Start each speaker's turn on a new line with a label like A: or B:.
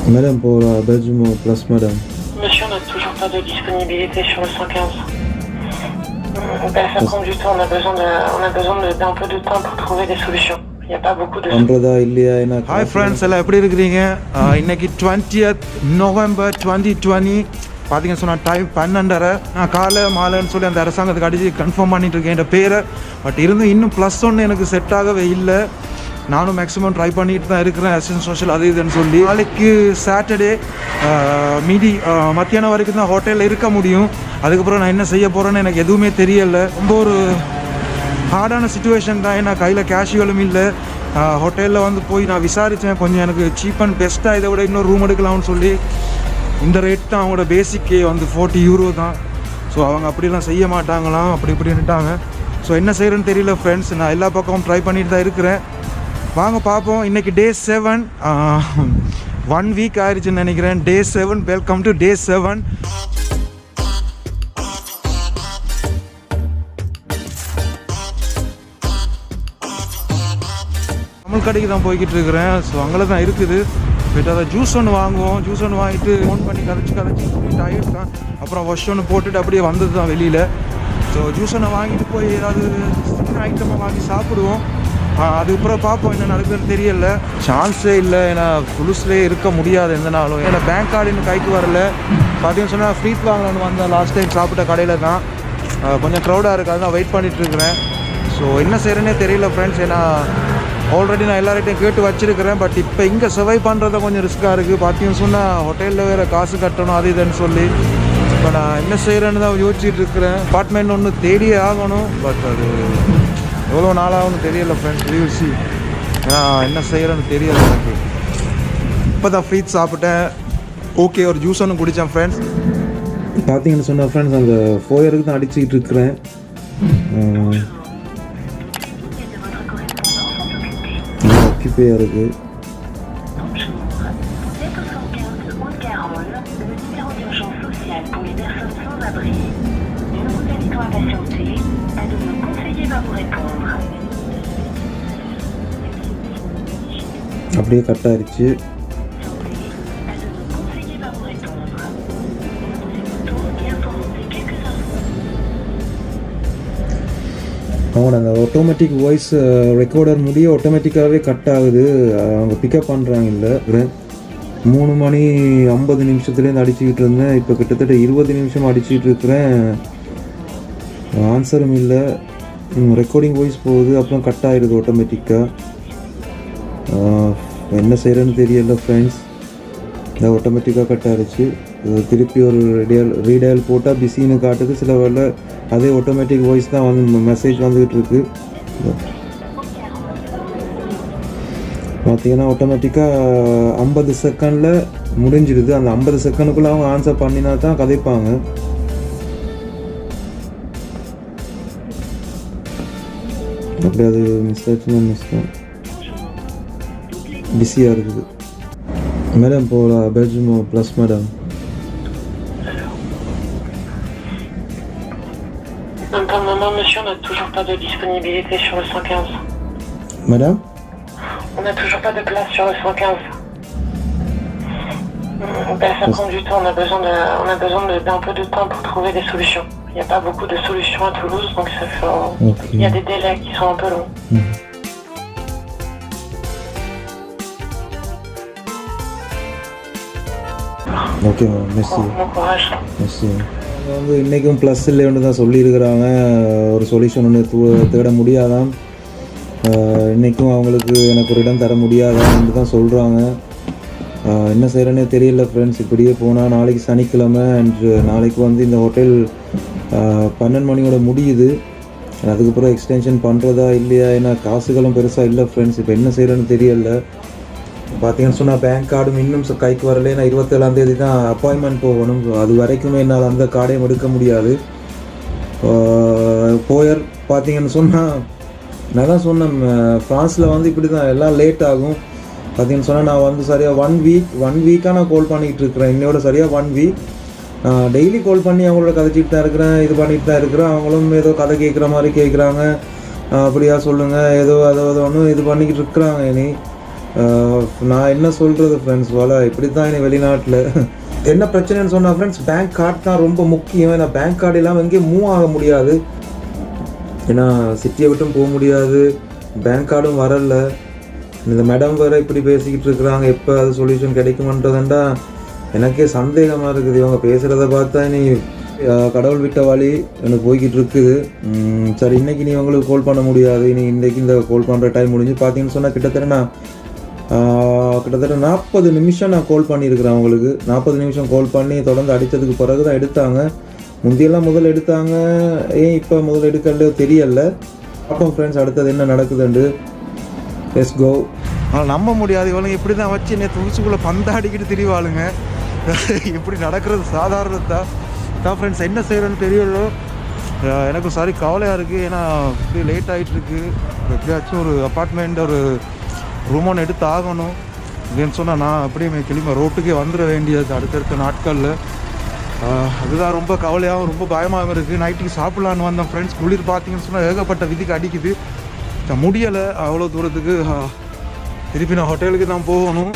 A: Madame, pour la Belgium Place, madame.
B: Monsieur, on n'a toujours pas de disponibilité sur le 115. Ça prend du temps, on a besoin d'un peu de temps pour trouver des solutions. Il n'y a pas beaucoup de...
C: hi friends, எல்லாம் எப்படி இருக்கிறீங்க? இன்னைக்கு 20th November 2020 பார்த்தீங்கன்னு சொன்னால் time 12:30. நான் காலை மாலைன்னு சொல்லி அந்த அரசாங்கத்துக்கு அடித்து கன்ஃபார்ம் பண்ணிட்டு இருக்கேன் என் பேரை. பட் இருந்தும் இன்னும் +1 எனக்கு செட் ஆகவே இல்லை. நானும் மேக்ஸிமம் ட்ரை பண்ணிட்டு தான் இருக்கிறேன், அசிஸ்டன்ட் சோஷியல் அது இதுன்னு சொல்லி. நாளைக்கு சாட்டர்டே மத்தியானம் வரைக்கும் தான் ஹோட்டலில் இருக்க முடியும். அதுக்கப்புறம் நான் என்ன செய்ய போகிறேன்னு எனக்கு எதுவுமே தெரியலை. ரொம்ப ஒரு ஹார்டான சுச்சுவேஷன் தான். ஏன்னா கையில் கேஷுவலும் இல்லை. ஹோட்டலில் போய் நான் விசாரித்தேன், கொஞ்சம் எனக்கு சீப் அண்ட் பெஸ்ட்டாக இதை விட இன்னொரு ரூம் எடுக்கலாம்னு சொல்லி. இந்த ரேட் தான் அவங்களோட பேசிக்கே €40 தான். ஸோ அவங்க அப்படிலாம் செய்ய மாட்டாங்களாம், அப்படி இப்படின்ட்டாங்க. ஸோ என்ன செய்கிறேன்னு தெரியல ஃப்ரெண்ட்ஸ். நான் எல்லா பக்கமும் ட்ரை பண்ணிட்டு தான் இருக்கிறேன். வாங்க பார்ப்போம். இன்றைக்கி டே 7, 1 வீக் ஆயிடுச்சுன்னு நினைக்கிறேன். டே 7, வெல்கம் டு டே 7. தமிழ் கடைக்கு தான் போய்கிட்டு இருக்கிறேன். ஸோ அங்கே தான் இருக்குது. போய்ட்டு அதை ஜூஸ் ஒன்று வாங்குவோம். ஜூஸ் ஒன்று வாங்கிட்டு ஃபோன் பண்ணி கதைச்சி டயர்ட் தான். அப்புறம் வாஷ் ஒன்று போட்டுட்டு அப்படியே வந்தது தான் வெளியில். ஸோ ஜூஸ் ஒன்று வாங்கிட்டு போய் ஏதாவது சின்ன ஐட்டமாக வாங்கி சாப்பிடுவோம். அதுக்கப்புறம் பார்ப்போம் என்ன நடக்குதுன்னு தெரியல. சான்ஸே இல்லை, ஏன்னா புதுசுலேயே இருக்க முடியாது எந்த நாளும். ஏன்னா பேங்க் கார்டு இன்னும் கைக்கு வரல. பார்த்தீங்கன்னு சொன்னால் ஃப்ரீத் வாங்கலான்னு வந்தேன் லாஸ்ட் டைம் சாப்பிட்ட கடையில் தான். கொஞ்சம் க்ரௌடாக இருக்குது, தான் வெயிட் பண்ணிகிட்ருக்கிறேன். ஸோ என்ன செய்கிறேன்னே தெரியல ஃப்ரெண்ட்ஸ். ஏன்னா ஆல்ரெடி நான் எல்லார்கிட்டையும் கேட்டு வச்சுருக்கிறேன். பட் இப்போ இங்கே சர்வை பண்ணுறத கொஞ்சம் ரிஸ்க்காக இருக்குது. பார்த்தீங்கன்னு சொன்னால் ஹோட்டலில் வேறு காசு கட்டணும் அது இதுன்னு சொல்லி. இப்போ நான் என்ன செய்கிறேன்னு தான் யோசிச்சுட்டு இருக்கிறேன். அப்பார்ட்மெண்ட் ஒன்று தேடியே ஆகணும். பட் அது எவ்வளோ நாளாகும்னு தெரியல ஃப்ரெண்ட்ஸ். யூசி ஏன்னா என்ன செய்கிறேன்னு தெரியல எனக்கு. இப்போ தான் ஃப்ரீத் சாப்பிட்டேன். ஓகே, ஒரு ஜூஸ் ஒன்று குடித்தேன் ஃப்ரெண்ட்ஸ்.
A: பார்த்தீங்கன்னு சொன்ன ஃப்ரெண்ட்ஸ், அந்த ஃபோயருக்கு தான் அடிச்சுக்கிட்டு இருக்கிறேன். ஆக்கிப்பே இருக்குது. அப்படியே கட் ஆயிடுச்சு. அவங்க அந்த ஆட்டோமேட்டிக் வாய்ஸ் ரெக்கார்டர் முடிய ஆட்டோமேட்டிக்காகவே கட் ஆகுது. அவங்க பிக்கப் பண்ணுறாங்க. இல்லை 3:50 அடிச்சுக்கிட்டு இருந்தேன். இப்போ கிட்டத்தட்ட 20 நிமிஷம் அடிச்சுக்கிட்டு இருக்கிறேன். ஆன்சரும் இல்லை. ரெக்கார்டிங் வாய்ஸ் போகுது, அப்புறம் கட் ஆகிடுது ஆட்டோமேட்டிக்காக. என்ன செய்கிறேன்னு தெரியல ஃப்ரெண்ட்ஸ். இந்த ஆட்டோமேட்டிக்காக கட் ஆகிடுச்சு. திருப்பி ஒரு ரீடயல் போட்டால் பிஸின்னு காட்டுது. சில வேலை அதே ஆட்டோமேட்டிக் வாய்ஸ் தான் மெசேஜ் வந்துக்கிட்டு இருக்கு. பார்த்தீங்கன்னா ஆட்டோமேட்டிக்காக 50 செகண்டில் முடிஞ்சிடுது. அந்த 50 செகண்டுக்குள்ளே அவங்க ஆன்சர் பண்ணினா தான் கதைப்பாங்க. அப்படி அது மிஸ் ஆச்சுன்னா மிஸ் தான். பிஸியாக இருக்குது. மேடம், போல Belgium plus madam.
B: Pour le moment, monsieur, on n'a toujours pas de disponibilité sur le 115.
A: Madame?
B: On n'a toujours pas de place sur le 115. Ça prend du temps, on a besoin d'un peu de temps pour trouver des solutions. Il n'y a pas beaucoup de solutions à Toulouse, donc il y a des délais qui sont un peu longs.
A: Okay ma'am, Mercy.
B: Bon courage.
A: Mercy. இன்றைக்கும் plus இல்லைன்னு தான் சொல்லியிருக்கிறாங்க. ஒரு solution ஒன்று தேட முடியாதான். இன்றைக்கும் அவங்களுக்கு எனக்கு ஒரு இடம் தர முடியாதான்னு தான் சொல்கிறாங்க. என்ன செய்கிறேன்னே தெரியல ஃப்ரெண்ட்ஸ். இப்படியே போனால் நாளைக்கு சனிக்கிழமை அண்ட் நாளைக்கு இந்த ஹோட்டல் 12 மணியோட முடியுது. அதுக்கப்புறம் எக்ஸ்டென்ஷன் பண்ணுறதா இல்லையா, ஏன்னா காசுகளும் பெருசாக இல்லை ஃப்ரெண்ட்ஸ். இப்போ என்ன செய்கிறேன்னு தெரியல. பார்த்தீங்கன்னு சொன்னால் பேங்க் கார்டும் இன்னும் கைக்கு வரல. நான் 27ஆம் தேதி தான் அப்பாயின்மெண்ட் போகணும். அது வரைக்குமே என்னால் அந்த கார்டையும் எடுக்க முடியாது. போயர் பார்த்தீங்கன்னு சொன்னால் நான் தான் சொன்னேன், ஃப்ரான்ஸில் இப்படி தான் எல்லாம் லேட் ஆகும். பார்த்தீங்கன்னு சொன்னால் நான் சரியாக 1 வீக்காக நான் கால் பண்ணிக்கிட்டு இருக்கிறேன். இன்னையோட சரியாக 1 வீக் டெய்லி கால் பண்ணி அவங்களோட கதைச்சிட்டு தான் இருக்கிறேன், இது பண்ணிட்டு தான் இருக்கிறேன். அவங்களும் ஏதோ கதை கேட்குற மாதிரி கேட்குறாங்க. அப்படியா சொல்லுங்கள், ஏதோ ஒன்று இது பண்ணிக்கிட்டு இருக்கிறாங்க. இனி நான் என்ன சொல்கிறது ஃப்ரெண்ட்ஸ், இப்படி தான் எனக்கு வெளிநாட்டில் என்ன பிரச்சனைன்னு சொன்னால் ஃப்ரெண்ட்ஸ், பேங்க் கார்டு தான் ரொம்ப முக்கியம். ஏன்னா பேங்க் கார்டு இல்லாமல் எங்கேயும் மூவ் ஆக முடியாது. ஏன்னா சிட்டியை விட்டும் போக முடியாது, பேங்க் கார்டும் வரல. இந்த மேடம் வேறு இப்படி பேசிக்கிட்டு இருக்கிறாங்க, எப்போ அது சொல்யூஷன் கிடைக்குமன்றதுண்டா எனக்கே சந்தேகமாக இருக்குது. இவங்க பேசுகிறத பார்த்தா நீ கடவுள் விட்ட வழி எனக்கு போய்கிட்டு இருக்குது. சரி, இன்றைக்கி நீ உங்களுக்கு கால் பண்ண முடியாது. இன்றைக்கி இந்த கால் பண்ணுற டைம் முடிஞ்சு பார்த்தீங்கன்னு சொன்னால் கிட்டத்தட்ட 40 நிமிஷம் நான் கால் பண்ணியிருக்கிறேன் அவங்களுக்கு. 40 நிமிஷம் கால் பண்ணி தொடர்ந்து அடித்ததுக்கு பிறகு தான் எடுத்தாங்க. முந்தியெல்லாம் முதல்ல எடுத்தாங்க, ஏன் இப்போ முதல்ல எடுக்கலையோ தெரியல. பார்ப்போம் ஃப்ரெண்ட்ஸ் அடுத்தது என்ன நடக்குதுண்டு. Let's go.
C: ஆனால் நம்ப முடியாது, இவளுங்க இப்படி தான் வச்சு நேற்று உச்சுக்குள்ளே பந்தாடிக்கிட்டு திரிவாளுங்க. இப்படி நடக்கிறது சாதாரணத்தான் ஃப்ரெண்ட்ஸ். என்ன செய்கிறேன்னு தெரியல, எனக்கு சாரி கவலையாக இருக்குது. ஏன்னா இப்படி லேட் ஆகிட்டு இருக்கு. எப்படியாச்சும் ஒரு அப்பார்ட்மெண்ட் ஒரு ரூம் ஒன்று எடுத்து ஆகணும். இல்லைன்னு சொன்னால் நான் அப்படியே கிளம்ப ரோட்டுக்கே வந்துட வேண்டியது அடுத்தடுத்த நாட்களில். அதுதான் ரொம்ப கவலையாகவும் ரொம்ப பயமாகவும் இருக்குது. நைட்டுக்கு சாப்பிட்லான்னு வந்தேன் ஃப்ரெண்ட்ஸ். குளிர் பார்த்தீங்கன்னு சொன்னால் ஏகப்பட்ட விதிக்கு அடிக்குது, முடியலை. அவ்வளோ தூரத்துக்கு திருப்பி நான் ஹோட்டலுக்கு தான் போகணும்.